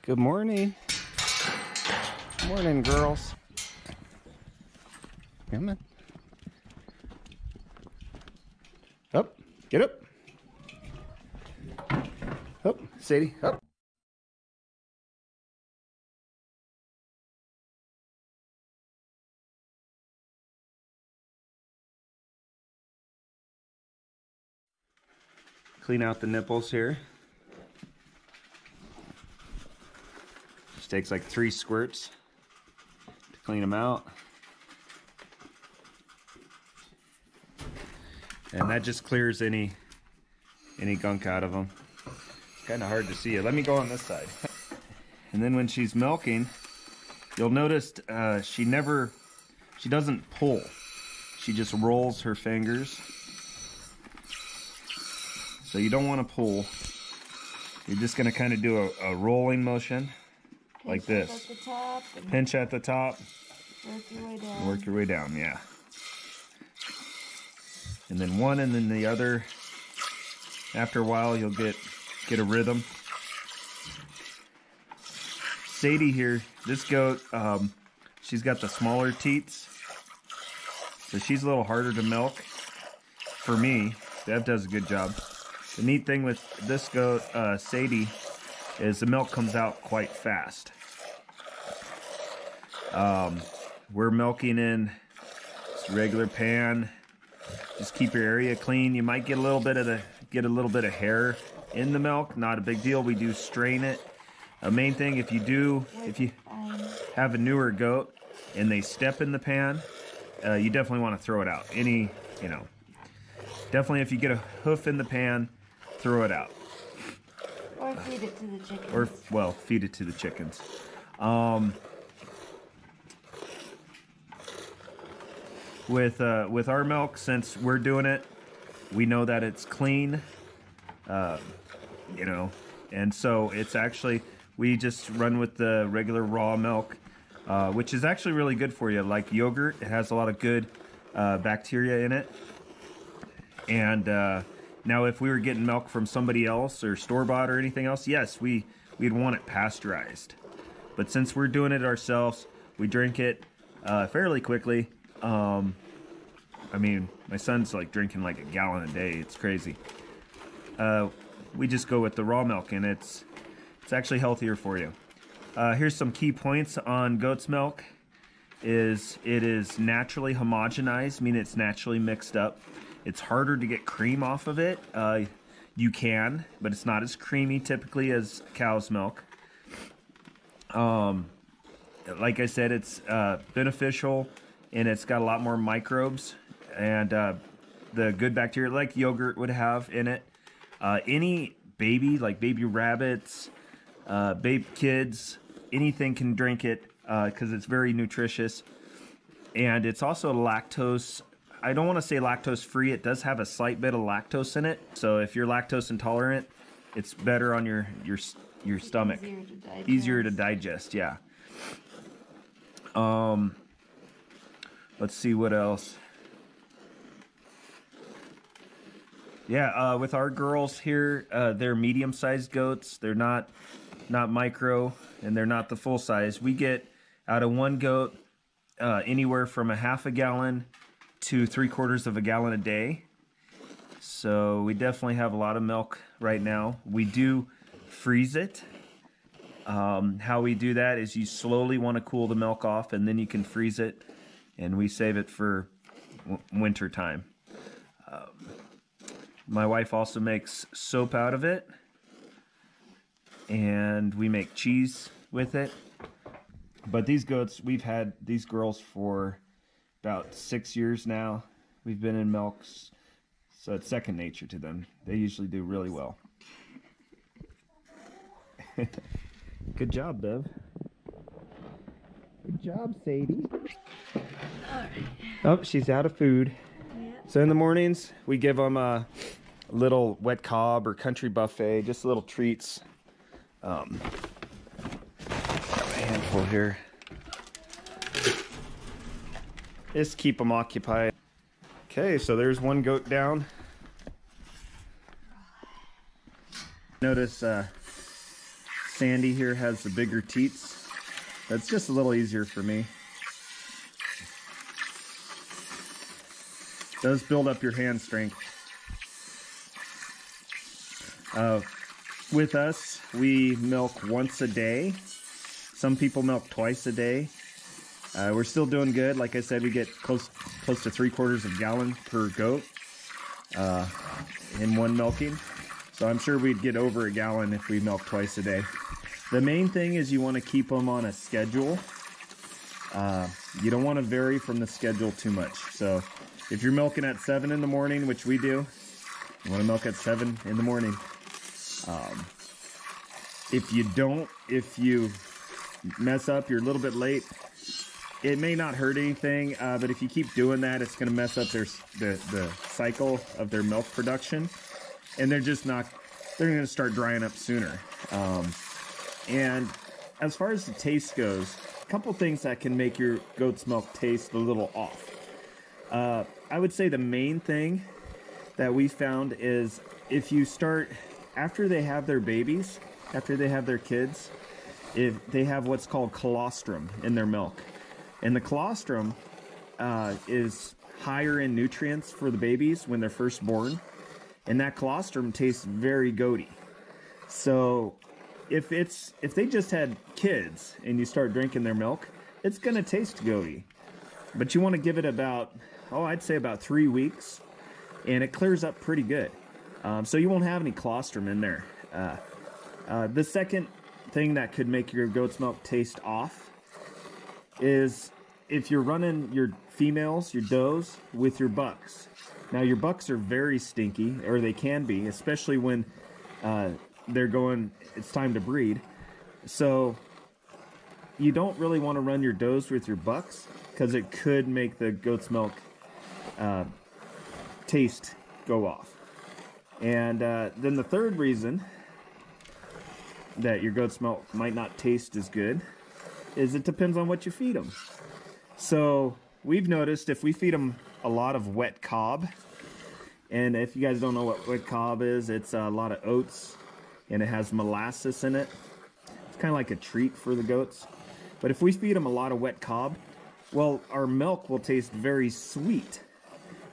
Good morning. Good morning, girls. Come on. Up. Get up. Up. Sadie. Up. Clean out the nipples here. Just takes like 3 squirts to clean them out. And that just clears any gunk out of them. It's kind of hard to see it. Let me go on this side. And then when she's milking, you'll notice she doesn't pull. She just rolls her fingers. So you don't want to pull. You're just going to kind of do a rolling motion like this. Pinch at the top. Work your way down. Work your way down, yeah. And then one and then the other. After a while, you'll get a rhythm. Sadie here, this goat, she's got the smaller teats. So she's a little harder to milk. For me, Bev does a good job. The neat thing with this goat, Sadie, is the milk comes out quite fast. We're milking in just a regular pan. Just keep your area clean. You might get a little bit of hair in the milk. Not a big deal. We do strain it. The main thing, if you have a newer goat and they step in the pan, you definitely want to throw it out. Definitely if you get a hoof in the pan, throw it out. Or feed it to the chickens. Or, well, feed it to the chickens. With our milk, since we're doing it, we know that it's clean, and so it's actually, we just run with the regular raw milk, which is actually really good for you. Like yogurt, it has a lot of good bacteria in it. And now if we were getting milk from somebody else or store-bought or anything else, yes, we'd want it pasteurized. But since we're doing it ourselves, we drink it fairly quickly. I mean, my son's like drinking like a gallon a day. It's crazy. We just go with the raw milk, and it's actually healthier for you. Here's some key points on goat's milk. It is naturally homogenized, meaning it's naturally mixed up. It's harder to get cream off of it. You can, but it's not as creamy typically as cow's milk. Like I said, it's beneficial, and it's got a lot more microbes and the good bacteria like yogurt would have in it. Any baby, like baby rabbits, baby kids, anything can drink it because it's very nutritious. And it's also lactose. I don't want to say lactose free. It does have a slight bit of lactose in it. So if you're lactose intolerant, it's better on your stomach. Easier to digest, yeah. Let's see what else. Yeah, with our girls here, they're medium-sized goats. They're not micro, and they're not the full size. We get out of one goat anywhere from a half a gallon to 3/4 of a gallon a day. So we definitely have a lot of milk right now. We do freeze it. How we do that is you slowly want to cool the milk off, and then you can freeze it, and we save it for winter time. My wife also makes soap out of it, and we make cheese with it. But these goats, we've had these girls for about 6 years now. We've been in milk, so it's second nature to them. They usually do really well. Good job, Bev. Good job, Sadie. All right. Oh, she's out of food. Yeah. So in the mornings, we give them a little wet cob or country buffet, just little treats. Got a handful here. Just keep them occupied. Okay, so there's one goat down. Notice Sandy here has the bigger teats. That's just a little easier for me. Does build up your hand strength. With us, we milk once a day. Some people milk twice a day. We're still doing good. Like I said, we get close to 3/4 of a gallon per goat in one milking. So I'm sure we'd get over a gallon if we milk twice a day. The main thing is you want to keep them on a schedule. You don't want to vary from the schedule too much. So if you're milking at 7 in the morning, which we do, you want to milk at 7 in the morning. If you mess up, you're a little bit late, it may not hurt anything, but if you keep doing that, it's going to mess up the cycle of their milk production, and they're going to start drying up sooner. And as far as the taste goes, a couple things that can make your goat's milk taste a little off. I would say the main thing that we found is if you start, after they have their babies, after they have their kids, if they have what's called colostrum in their milk. And the colostrum is higher in nutrients for the babies when they're first born. And that colostrum tastes very goaty. So if they just had kids and you start drinking their milk, it's going to taste goaty. But you want to give it about, I'd say about 3 weeks, and it clears up pretty good. So you won't have any colostrum in there. The second thing that could make your goat's milk taste off is if you're running your females, your does, with your bucks. Now your bucks are very stinky, or they can be, especially when it's time to breed. So you don't really want to run your does with your bucks because it could make the goat's milk taste go off. And then the third reason that your goat's milk might not taste as good is it depends on what you feed them. So we've noticed if we feed them a lot of wet cob, and if you guys don't know what wet cob is, it's a lot of oats and it has molasses in it. It's kind of like a treat for the goats. But if we feed them a lot of wet cob, well, our milk will taste very sweet.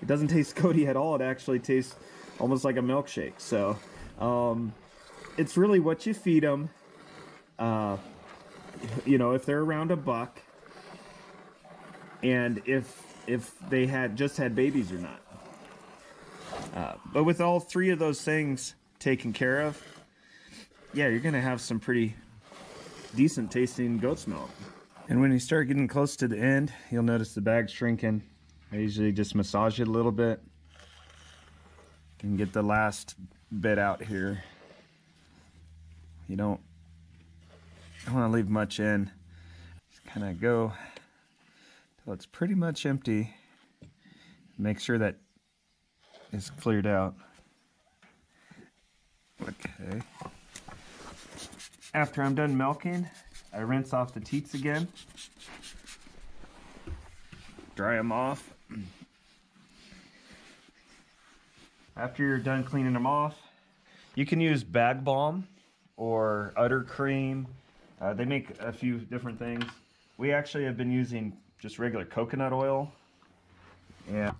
It doesn't taste goaty at all. It actually tastes almost like a milkshake. So it's really what you feed them. If they're around a buck, and if they just had babies or not. But with all three of those things taken care of, yeah, you're gonna have some pretty decent tasting goat's milk. And when you start getting close to the end, you'll notice the bag's shrinking. I usually just massage it a little bit and get the last bit out here. You don't want to leave much in. Just kind of go till it's pretty much empty. Make sure that it's cleared out. Okay. After I'm done milking, I rinse off the teats again. Dry them off. After you're done cleaning them off, you can use bag balm or udder cream. They make a few different things. We actually have been using just regular coconut oil, and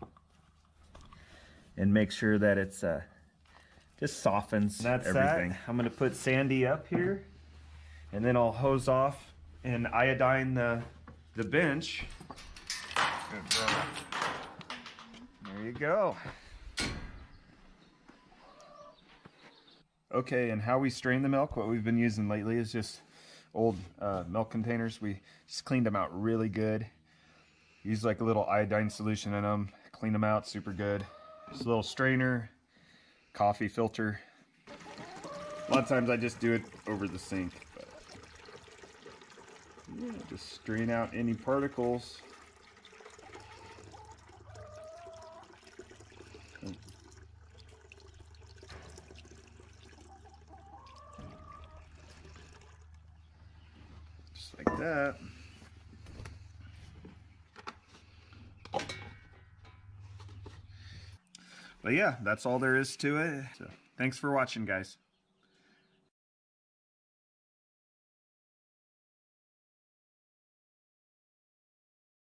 make sure that it's just softens everything. I'm going to put Sandy up here, and then I'll hose off and iodine the bench. Good girl. There you go. Okay, and how we strain the milk, what we've been using lately is just old milk containers. We just cleaned them out really good. Use like a little iodine solution in them, clean them out super good. Just a little strainer, coffee filter. A lot of times I just do it over the sink. But yeah, just strain out any particles. Just like that. But yeah, that's all there is to it. So, thanks for watching, guys.